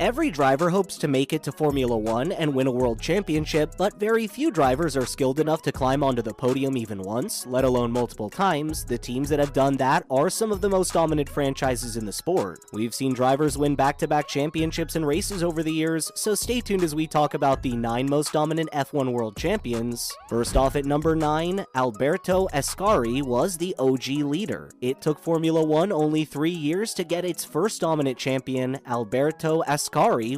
Every driver hopes to make it to Formula One and win a world championship, but very few drivers are skilled enough to climb onto the podium even once, let alone multiple times. The teams that have done that are some of the most dominant franchises in the sport. We've seen drivers win back-to-back championships and races over the years, so stay tuned as we talk about the 9 most dominant F1 world champions. First off at number 9, Alberto Ascari was the OG leader. It took Formula One only 3 years to get its first dominant champion. Alberto Ascari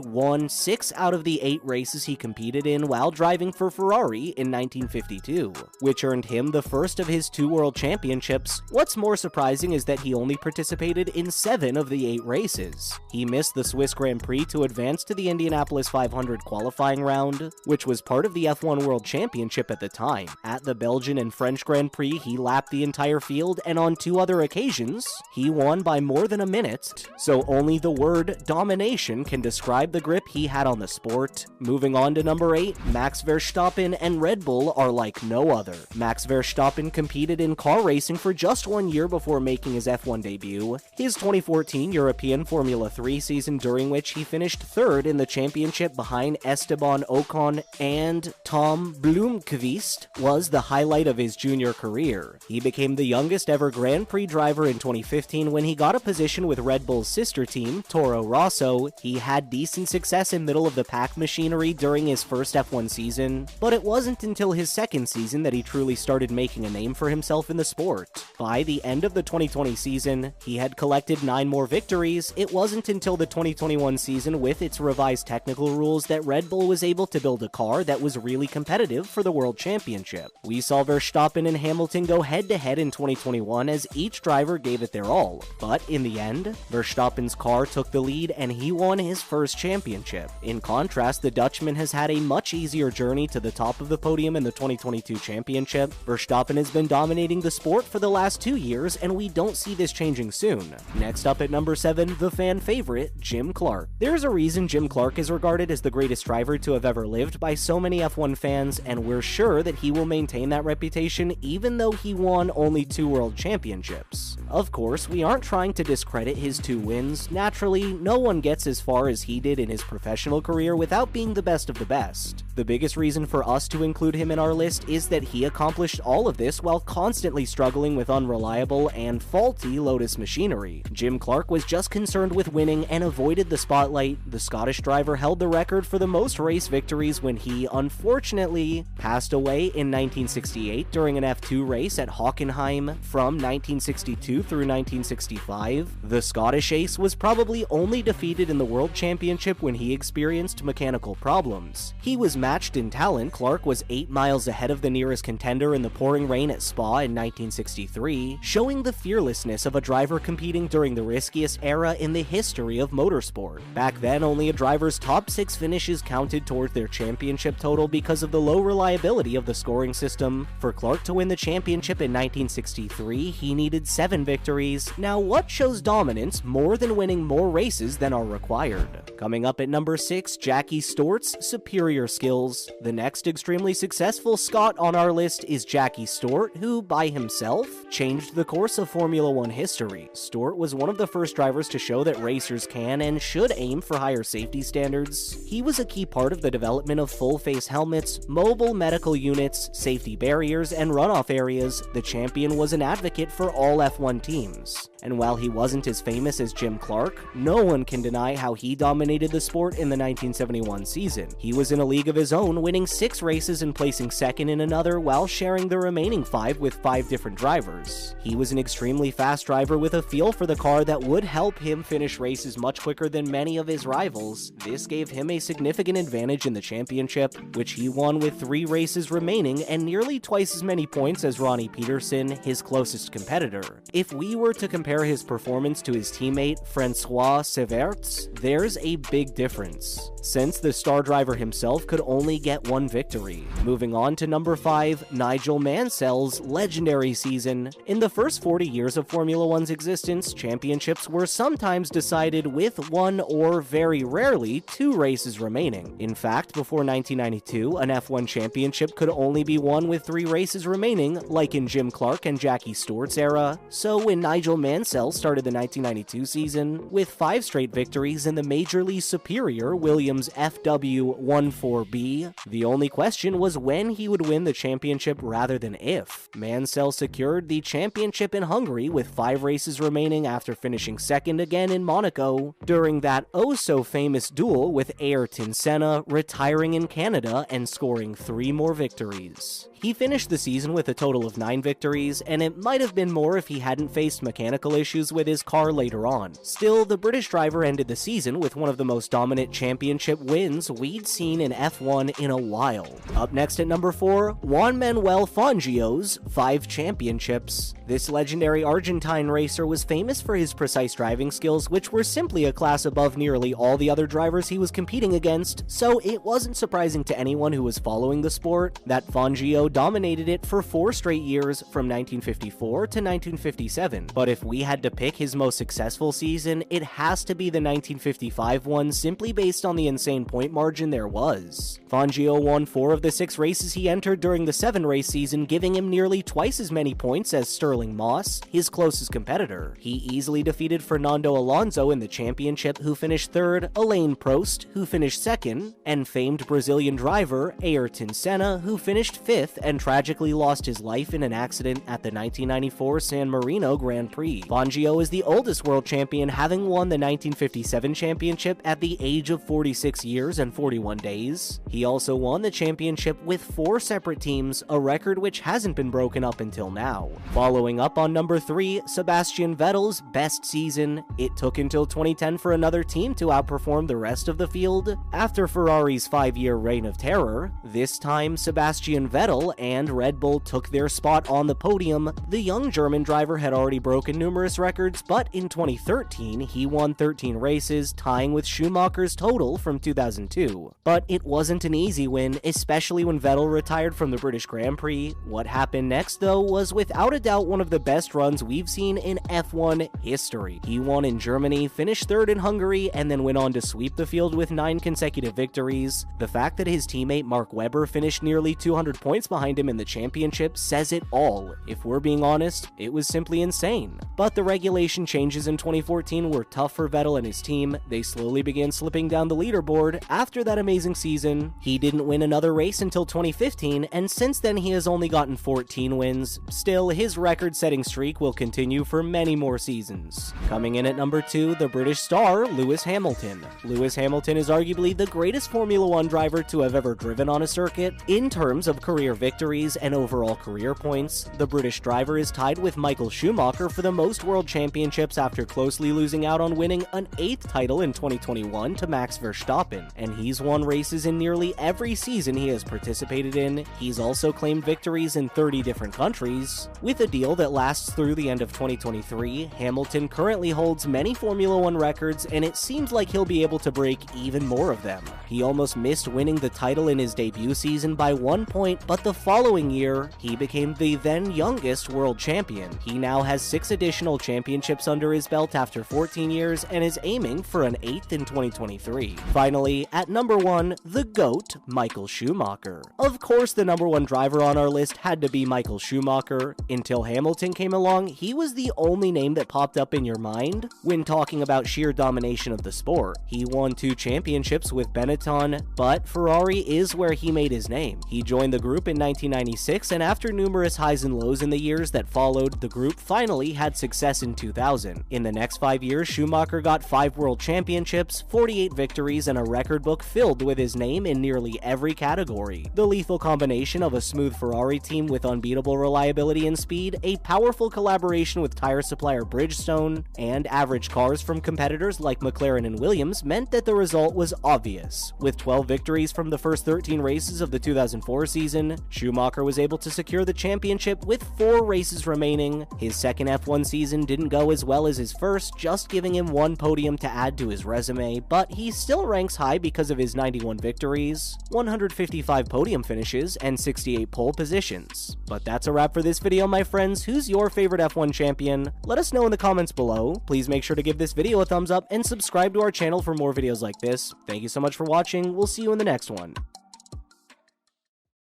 won 6 out of the 8 races he competed in while driving for Ferrari in 1952, which earned him the first of his 2 world championships. What's more surprising is that he only participated in 7 of the 8 races. He missed the Swiss Grand Prix to advance to the Indianapolis 500 qualifying round, which was part of the F1 World Championship at the time. At the Belgian and French Grand Prix, he lapped the entire field, and on 2 other occasions, he won by more than a minute, so only the word domination can describe the grip he had on the sport. Moving on to number 8, Max Verstappen and Red Bull are like no other. Max Verstappen competed in car racing for just 1 year before making his F1 debut, his 2014 European Formula 3 season, during which he finished 3rd in the championship behind Esteban Ocon and Tom Blomqvist, was the highlight of his junior career. He became the youngest ever Grand Prix driver in 2015 when he got a position with Red Bull's sister team, Toro Rosso. He had decent success in middle-of-the-pack machinery during his first F1 season, but it wasn't until his second season that he truly started making a name for himself in the sport. By the end of the 2020 season, he had collected 9 more victories. It wasn't until the 2021 season, with its revised technical rules, that Red Bull was able to build a car that was really competitive for the World Championship. We saw Verstappen and Hamilton go head-to-head in 2021 as each driver gave it their all, but in the end, Verstappen's car took the lead and he won his first championship. In contrast, the Dutchman has had a much easier journey to the top of the podium in the 2022 championship. Verstappen has been dominating the sport for the last 2 years, and we don't see this changing soon. Next up at number 7, the fan favorite, Jim Clark. There's a reason Jim Clark is regarded as the greatest driver to have ever lived by so many F1 fans, and we're sure that he will maintain that reputation even though he won only 2 world championships. Of course, we aren't trying to discredit his 2 wins. Naturally, no one gets as far as he did in his professional career without being the best of the best. The biggest reason for us to include him in our list is that he accomplished all of this while constantly struggling with unreliable and faulty Lotus machinery. Jim Clark was just concerned with winning and avoided the spotlight. The Scottish driver held the record for the most race victories when he, unfortunately, passed away in 1968 during an F2 race at Hockenheim from 1962 through 1965. The Scottish ace was probably only defeated in the World Championship when he experienced mechanical problems. He was matched in talent. Clark was 8 miles ahead of the nearest contender in the pouring rain at Spa in 1963, showing the fearlessness of a driver competing during the riskiest era in the history of motorsport. Back then, only a driver's top 6 finishes counted towards their championship total because of the low reliability of the scoring system. For Clark to win the championship in 1963, he needed 7 victories. Now, what shows dominance more than winning more races than are required? Coming up at number 6, Jackie Stewart's superior skills. The next extremely successful Scot on our list is Jackie Stewart, who, by himself, changed the course of Formula One history. Stewart was one of the first drivers to show that racers can and should aim for higher safety standards. He was a key part of the development of full-face helmets, mobile medical units, safety barriers, and runoff areas. The champion was an advocate for all F1 teams. And while he wasn't as famous as Jim Clark, no one can deny how he dominated the sport in the 1971 season. He was in a league of his own, winning 6 races and placing second in another while sharing the remaining 5 with 5 different drivers. He was an extremely fast driver with a feel for the car that would help him finish races much quicker than many of his rivals. This gave him a significant advantage in the championship, which he won with 3 races remaining and nearly twice as many points as Ronnie Peterson, his closest competitor. If we were to compare his performance to his teammate Francois Severts, there's a big difference. since the star driver himself could only get one victory. Moving on to number 5, Nigel Mansell's legendary season. In the first 40 years of Formula One's existence, championships were sometimes decided with one or, very rarely, 2 races remaining. In fact, before 1992, an F1 championship could only be won with 3 races remaining, like in Jim Clark and Jackie Stewart's era. So when Nigel Mansell started the 1992 season with 5 straight victories in the majorly superior Williams FW14B, the only question was when he would win the championship rather than if. Mansell secured the championship in Hungary with 5 races remaining after finishing second again in Monaco, during that oh-so-famous duel with Ayrton Senna, retiring in Canada and scoring 3 more victories. He finished the season with a total of 9 victories, and it might have been more if he hadn't faced mechanical issues with his car later on. Still, the British driver ended the season with one of the most dominant championship wins we'd seen in F1 in a while. Up next at number 4, Juan Manuel Fangio's 5 championships. This legendary Argentine racer was famous for his precise driving skills, which were simply a class above nearly all the other drivers he was competing against, so it wasn't surprising to anyone who was following the sport that Fangio dominated it for 4 straight years from 1954 to 1957. But if we had to pick his most successful season, it has to be the 1955 one, simply based on the insane point margin there was. Fangio won 4 of the 6 races he entered during the 7-race season, giving him nearly twice as many points as Sterling Moss, his closest competitor. He easily defeated Fernando Alonso in the championship, who finished 3rd, Alain Prost, who finished 2nd, and famed Brazilian driver Ayrton Senna, who finished 5th and tragically lost his life in an accident at the 1994 San Marino Grand Prix. Fangio is the oldest world champion, having won the 1957 championship at the age of 46 years and 41 days. He also won the championship with 4 separate teams, a record which hasn't been broken up until now. Following up on number 3, Sebastian Vettel's best season. It took until 2010 for another team to outperform the rest of the field. After Ferrari's 5-year reign of terror, this time Sebastian Vettel and Red Bull took their spot on the podium. The young German driver had already broken numerous records, but in 2013, he won 13 races, tying with Schumacher's total from 2002. But it wasn't an easy win, especially when Vettel retired from the British Grand Prix. What happened next, though, was without a doubt one of the best runs we've seen in F1 history. He won in Germany, finished 3rd in Hungary, and then went on to sweep the field with 9 consecutive victories. The fact that his teammate Mark Webber finished nearly 200 points behind him in the championship says it all. If we're being honest, it was simply insane. But the regulation changes in 2014 were tough for Vettel and his team. They slowly began slipping down the leaderboard. After that amazing season, he didn't win another race until 2015, and since then he has only gotten 14 wins. Still, his record-setting streak will continue for many more seasons. Coming in at number 2, the British star, Lewis Hamilton. Lewis Hamilton is arguably the greatest Formula One driver to have ever driven on a circuit. In terms of career victories and overall career points, the British driver is tied with Michael Schumacher for the most world championships after closely losing out on winning an 8th title in 2021 to Max Verstappen, and he's won races in nearly every season he has participated in. He's also claimed victories in 30 different countries. With a deal that lasts through the end of 2023, Hamilton currently holds many Formula One records, and it seems like he'll be able to break even more of them. He almost missed winning the title in his debut season by 1 point, but the following year, he became the then youngest world champion. He now has 6 additional championships under his belt after 14 years and is aiming for an 8th in 2023. Finally, at number 1, the GOAT, Michael Schumacher. Of course, the number 1 driver on our list had to be Michael Schumacher. Until Hamilton came along, he was the only name that popped up in your mind when talking about sheer domination of the sport. He won 2 championships with Benetton, but Ferrari is where he made his name. He joined the group in 1996, and after numerous highs and lows in the years that followed, the group finally had success in 2000. In the next 5 years, Schumacher got 5 world championships, 48 victories, and a record book filled with his name in nearly every category. The lethal combination of a smooth Ferrari team with unbeatable reliability and speed, a powerful collaboration with tire supplier Bridgestone, and average cars from competitors like McLaren and Williams meant that the result was obvious. points. With 12 victories from the first 13 races of the 2004 season, Schumacher was able to secure the championship with 4 races remaining. His second F1 season didn't go as well as his first, just giving him 1 podium to add to his resume, but he still ranks high because of his 91 victories, 155 podium finishes, and 68 pole positions. But that's a wrap for this video, my friends. Who's your favorite F1 champion? Let us know in the comments below. Please make sure to give this video a thumbs up and subscribe to our channel for more videos like this. Thank you so much for watching. We'll see you in the next one.